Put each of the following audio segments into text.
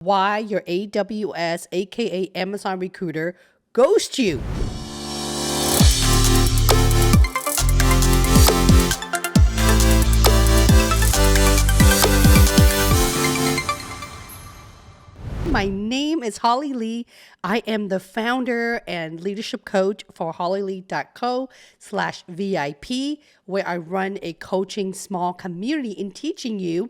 why your AWS, aka Amazon recruiter, ghosts you. My name is Holly Lee. I am the founder and leadership coach for hollylee.co/VIP, where I run a coaching small community in teaching you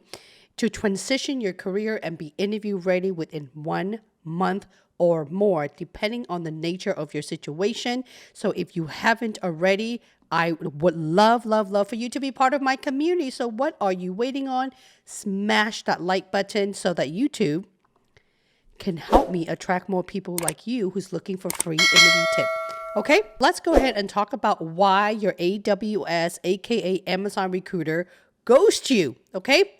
to transition your career and be interview ready within 1 month or more, depending on the nature of your situation. So if you haven't already, I would love for you to be part of my community. So what are you waiting on? Smash that like button so that YouTube can help me attract more people like you who's looking for free interview tip. Okay, let's go ahead and talk about why your AWS, aka Amazon recruiter, ghosts you. Okay,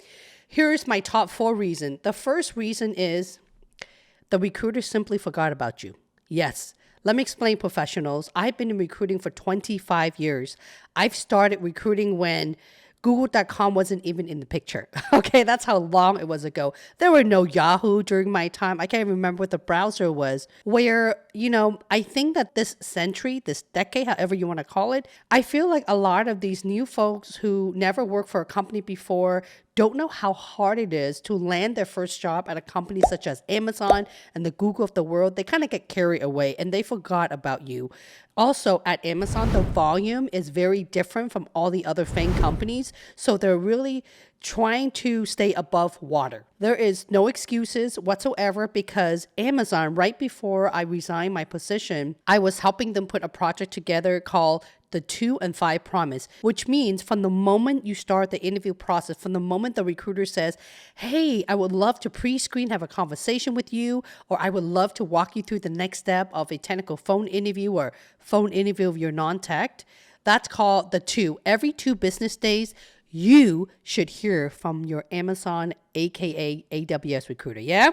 here's my top 4 reasons. The first reason is the recruiter simply forgot about you. Yes. Let me explain, professionals. I've been in recruiting for 25 years. I've started recruiting when Google.com wasn't even in the picture. Okay, that's how long it was ago. There were no Yahoo during my time. I can't even remember what the browser was. Where, I think that this century, this decade, however you want to call it, I feel like a lot of these new folks who never worked for a company before don't know how hard it is to land their first job at a company such as Amazon and the Google of the world. They kind of get carried away and they forgot about you. Also, at Amazon, the volume is very different from all the other FAANG companies. So they're really trying to stay above water. There is no excuses whatsoever because Amazon, right before I resigned my position, I was helping them put a project together called the 2 and 5 promise, which means from the moment you start the interview process, from the moment the recruiter says, hey, I would love to pre-screen, have a conversation with you, or I would love to walk you through the next step of a technical phone interview or phone interview of your non-tech, that's called the 2. Every 2 business days, you should hear from your Amazon, aka AWS recruiter, yeah?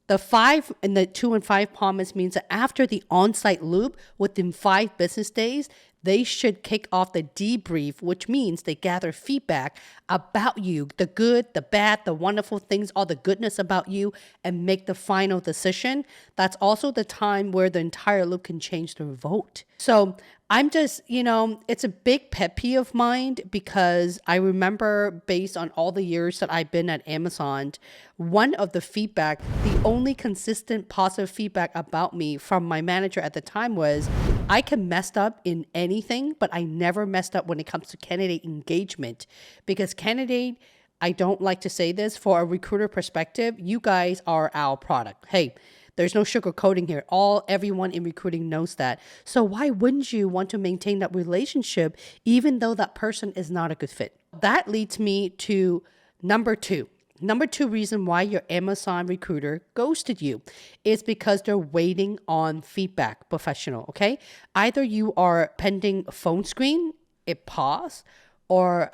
The 5 and the 2 and 5 promise means that after the on-site loop, within 5 business days, they should kick off the debrief, which means they gather feedback about you, the good, the bad, the wonderful things, all the goodness about you, and make the final decision. That's also the time where the entire loop can change their vote. So I'm just, it's a big pet peeve of mine because I remember based on all the years that I've been at Amazon, one of the feedback, the only consistent positive feedback about me from my manager at the time was I can mess up in anything, but I never messed up when it comes to candidate engagement because candidate, I don't like to say this, for a recruiter perspective, you guys are our product. Hey, there's no sugarcoating here. Everyone in recruiting knows that. So why wouldn't you want to maintain that relationship even though that person is not a good fit? That leads me to number 2. Number 2 reason why your Amazon recruiter ghosted you is because they're waiting on feedback, professional, okay? Either you are pending phone screen, it paused, or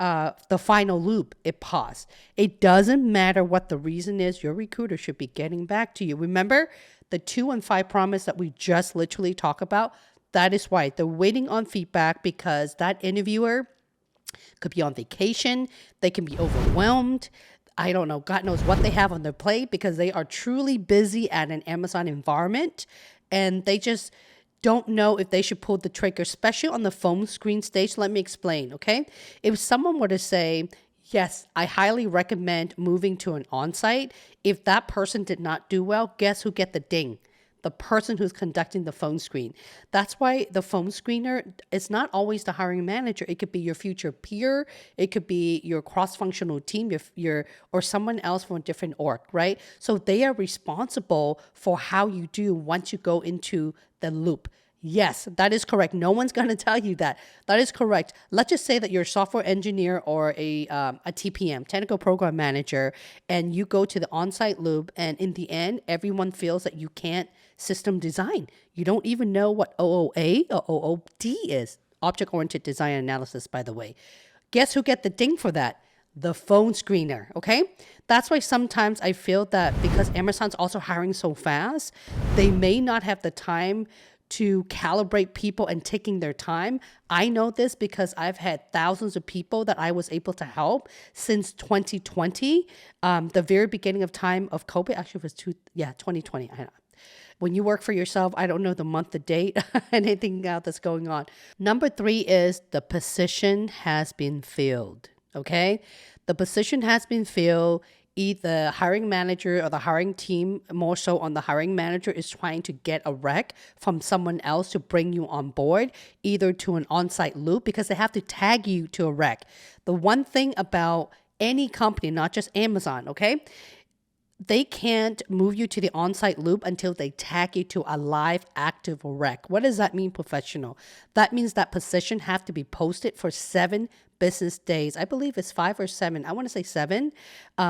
the final loop, it paused. It doesn't matter what the reason is, your recruiter should be getting back to you. Remember the 2 and 5 promise that we just literally talked about? That is why they're waiting on feedback because that interviewer could be on vacation. They can be overwhelmed. I don't know, God knows what they have on their plate because they are truly busy at an Amazon environment and they just don't know if they should pull the trigger, especially on the phone screen stage. Let me explain, okay? If someone were to say, yes, I highly recommend moving to an on-site, if that person did not do well, guess who get the ding? The person who's conducting the phone screen. That's why the phone screener is not always the hiring manager. It could be your future peer. It could be your cross-functional team, or someone else from a different org, right? So they are responsible for how you do once you go into the loop. Yes, that is correct. No one's going to tell you that. That is correct. Let's just say that you're a software engineer or a TPM, technical program manager, and you go to the on-site loop, and in the end, everyone feels that you can't system design. You don't even know what OOA or OOD is. Object-oriented design analysis, by the way. Guess who get the ding for that? The phone screener, okay? That's why sometimes I feel that because Amazon's also hiring so fast, they may not have the time to calibrate people and taking their time. I know this because I've had thousands of people that I was able to help since 2020, the very beginning of time of COVID. Actually, it was 2020. When you work for yourself, I don't know the month, the date, anything else that's going on. Number 3 is the position has been filled. Okay, the position has been filled. Either the hiring manager or the hiring team, more so on the hiring manager, is trying to get a rec from someone else to bring you on board, either to an on-site loop, because they have to tag you to a rec. The one thing about any company, not just Amazon, okay, they can't move you to the on-site loop until they tag you to a live active rec. What does that mean, professional? That means that position have to be posted for 7 business days. I believe it's 5 or 7. I want to say 7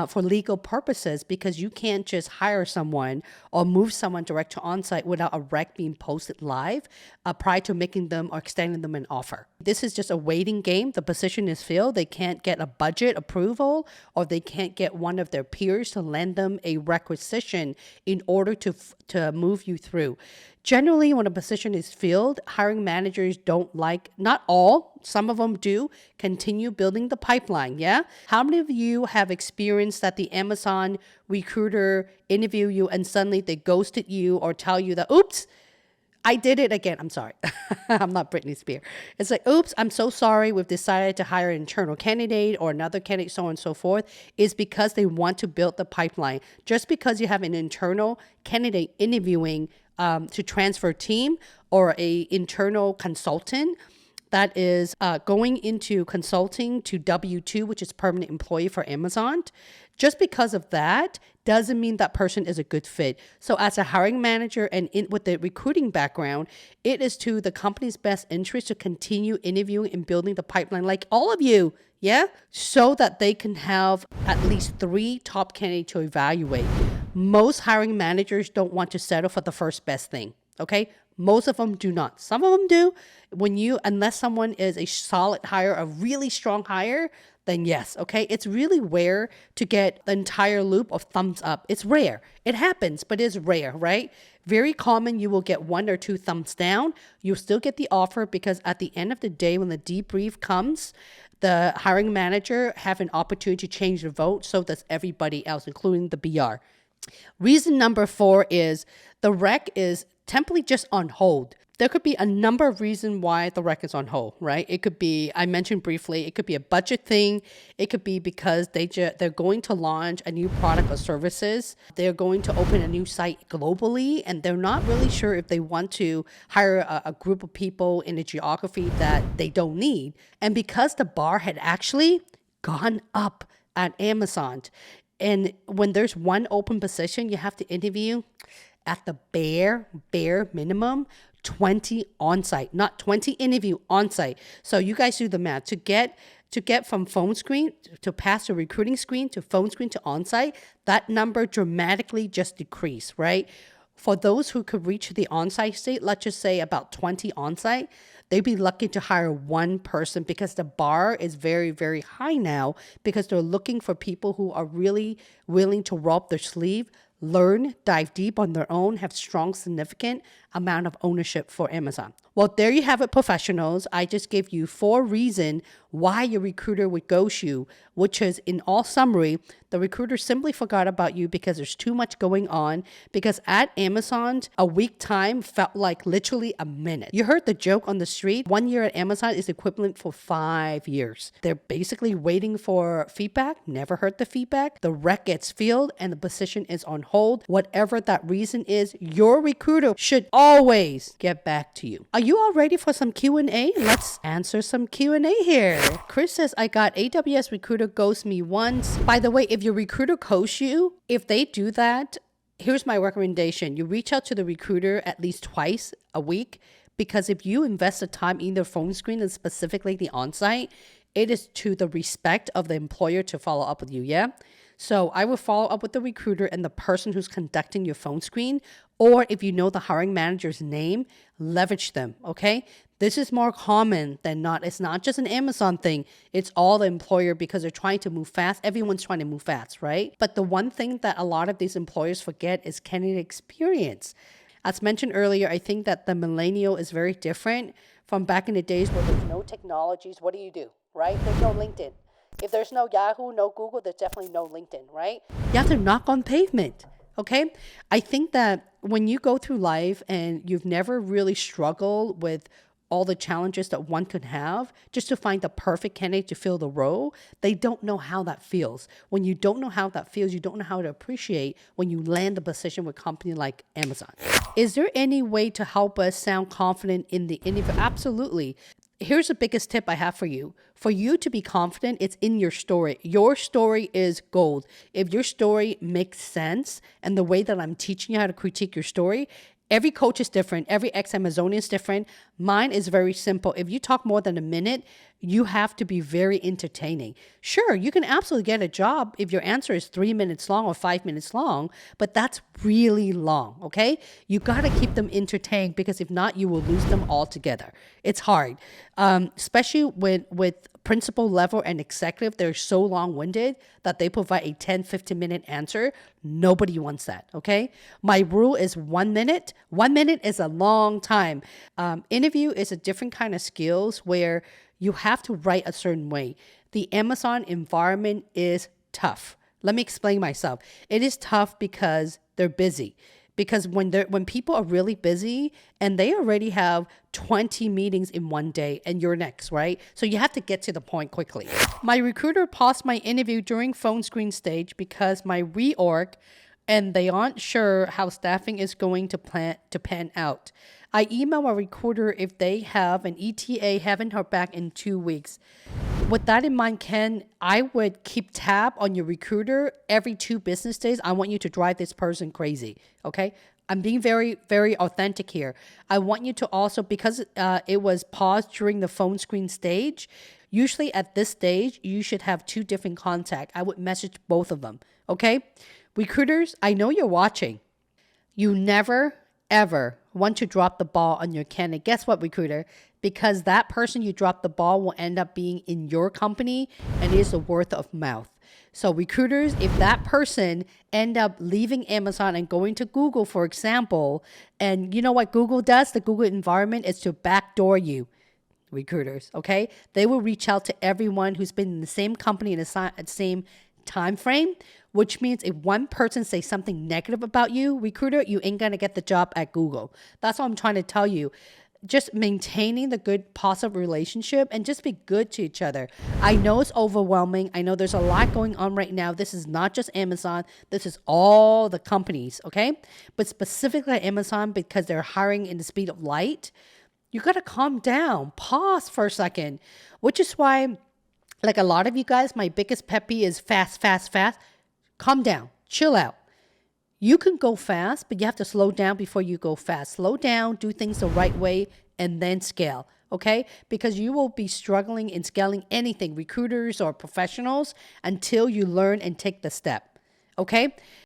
for legal purposes, because you can't just hire someone or move someone direct to on-site without a rec being posted live prior to making them or extending them an offer. This is just a waiting game. The position is filled. They can't get a budget approval, or they can't get one of their peers to lend them a requisition in order to move you through. Generally, when a position is filled, hiring managers don't like, not all, some of them do, continue building the pipeline, yeah? How many of you have experienced that the Amazon recruiter interview you and suddenly they ghosted you or tell you that, oops, I did it again. I'm sorry. I'm not Britney Spears. It's like, oops, I'm so sorry. We've decided to hire an internal candidate or another candidate, so on and so forth. Is because they want to build the pipeline. Just because you have an internal candidate interviewing to transfer team, or a internal consultant that is going into consulting to W-2, which is permanent employee for Amazon, just because of that doesn't mean that person is a good fit. So as a hiring manager and with the recruiting background, it is to the company's best interest to continue interviewing and building the pipeline like all of you, yeah? So that they can have at least 3 top candidates to evaluate. Most hiring managers don't want to settle for the first best thing, okay? Most of them do not. Some of them do. Unless someone is a solid hire, a really strong hire, then yes, okay? It's really rare to get the entire loop of thumbs up. It's rare. It happens, but it's rare, right? Very common, you will get 1 or 2 thumbs down. You'll still get the offer, because at the end of the day, when the debrief comes, the hiring manager have an opportunity to change the vote. So does everybody else, including the BR. Reason number 4 is the rec is temporarily just on hold. There could be a number of reasons why the rec is on hold, right? It could be, I mentioned briefly, it could be a budget thing. It could be because they're going to launch a new product or services. They're going to open a new site globally, and they're not really sure if they want to hire a group of people in a geography that they don't need. And because the bar had actually gone up at Amazon, and when there's one open position, you have to interview at the bare minimum 20 on-site, not 20 interview on-site. So you guys do the math. To get from phone screen, to pass the recruiting screen, to phone screen, to on-site, that number dramatically just decreased, right? For those who could reach the on-site state, let's just say about 20 on-site, they'd be lucky to hire 1 person, because the bar is very, very high now, because they're looking for people who are really willing to roll up their sleeve, learn, dive deep on their own, have strong, significant amount of ownership for Amazon. Well, there you have it, professionals. I just gave you 4 reasons why your recruiter would ghost you, which is, in all summary, the recruiter simply forgot about you because there's too much going on, because at Amazon, a week time felt like literally a minute. You heard the joke on the street. 1 year at Amazon is equivalent for 5 years. They're basically waiting for feedback. Never heard the feedback. The rec gets filled and the position is on hold. Whatever that reason is, your recruiter should always get back to you. Are you all ready for some Q&A? Let's answer some Q&A here. Chris says, I got AWS recruiter ghost me once. By the way, if your recruiter ghosts you, if they do that, here's my recommendation. You reach out to the recruiter at least twice a week, because if you invest the time in their phone screen and specifically the on-site, it is to the respect of the employer to follow up with you, yeah? So I will follow up with the recruiter and the person who's conducting your phone screen, or if you know the hiring manager's name, leverage them, okay? This is more common than not. It's not just an Amazon thing. It's all the employer, because they're trying to move fast. Everyone's trying to move fast, right? But the one thing that a lot of these employers forget is candidate experience. As mentioned earlier, I think that the millennial is very different from back in the days where there's no technologies. What do? Right? There's no LinkedIn. If there's no Yahoo, no Google, there's definitely no LinkedIn, right? You have to knock on pavement. Okay. I think that when you go through life and you've never really struggled with all the challenges that one could have just to find the perfect candidate to fill the role, they don't know how that feels. When you don't know how that feels, you don't know how to appreciate when you land a position with a company like Amazon. Is there any way to help us sound confident in the interview? Absolutely. Here's the biggest tip I have for you. For you to be confident, it's in your story. Your story is gold. If your story makes sense and the way that I'm teaching you how to critique your story, every coach is different. Every ex-Amazonian is different. Mine is very simple. If you talk more than a minute, you have to be very entertaining. Sure, you can absolutely get a job if your answer is 3 minutes long or 5 minutes long, but that's really long, okay? You got to keep them entertained because if not, you will lose them altogether. It's hard, especially with principal level and executive. They're so long-winded that they provide a 10, 15-minute answer. Nobody wants that, okay? My rule is 1 minute. 1 minute is a long time. Interview is a different kind of skills where you have to write a certain way. The Amazon environment is tough. Let me explain myself. It is tough because they're busy. Because when people are really busy and they already have 20 meetings in one day and you're next, right? So you have to get to the point quickly. My recruiter paused my interview during phone screen stage because my reorg and they aren't sure how staffing is going to pan out. I email a recruiter if they have an ETA, haven't heard back in 2 weeks. With that in mind, Ken, I would keep tab on your recruiter every 2 business days. I want you to drive this person crazy, okay? I'm being very, very authentic here. I want you to also, because it was paused during the phone screen stage, usually at this stage, you should have 2 different contacts. I would message both of them, okay? Recruiters, I know you're watching. You never, ever want to drop the ball on your candidate. Guess what, recruiter? Because that person you drop the ball will end up being in your company and it is the word of mouth. So recruiters, if that person end up leaving Amazon and going to Google, for example, and you know what Google does? The Google environment is to backdoor you. Recruiters, okay? They will reach out to everyone who's been in the same company in the same time frame, which means if one person says something negative about you, recruiter, you ain't gonna get the job at Google. That's what I'm trying to tell you. Just maintaining the good positive relationship and just be good to each other. I know it's overwhelming. I know there's a lot going on right now. This is not just Amazon. This is all the companies, okay? But specifically Amazon, because they're hiring in the speed of light, you got to calm down, pause for a second, which is why, like a lot of you guys, my biggest pet peeve is fast, fast, fast. Calm down, chill out. You can go fast, but you have to slow down before you go fast. Slow down, do things the right way, and then scale, okay? Because you will be struggling in scaling anything, recruiters or professionals, until you learn and take the step, okay?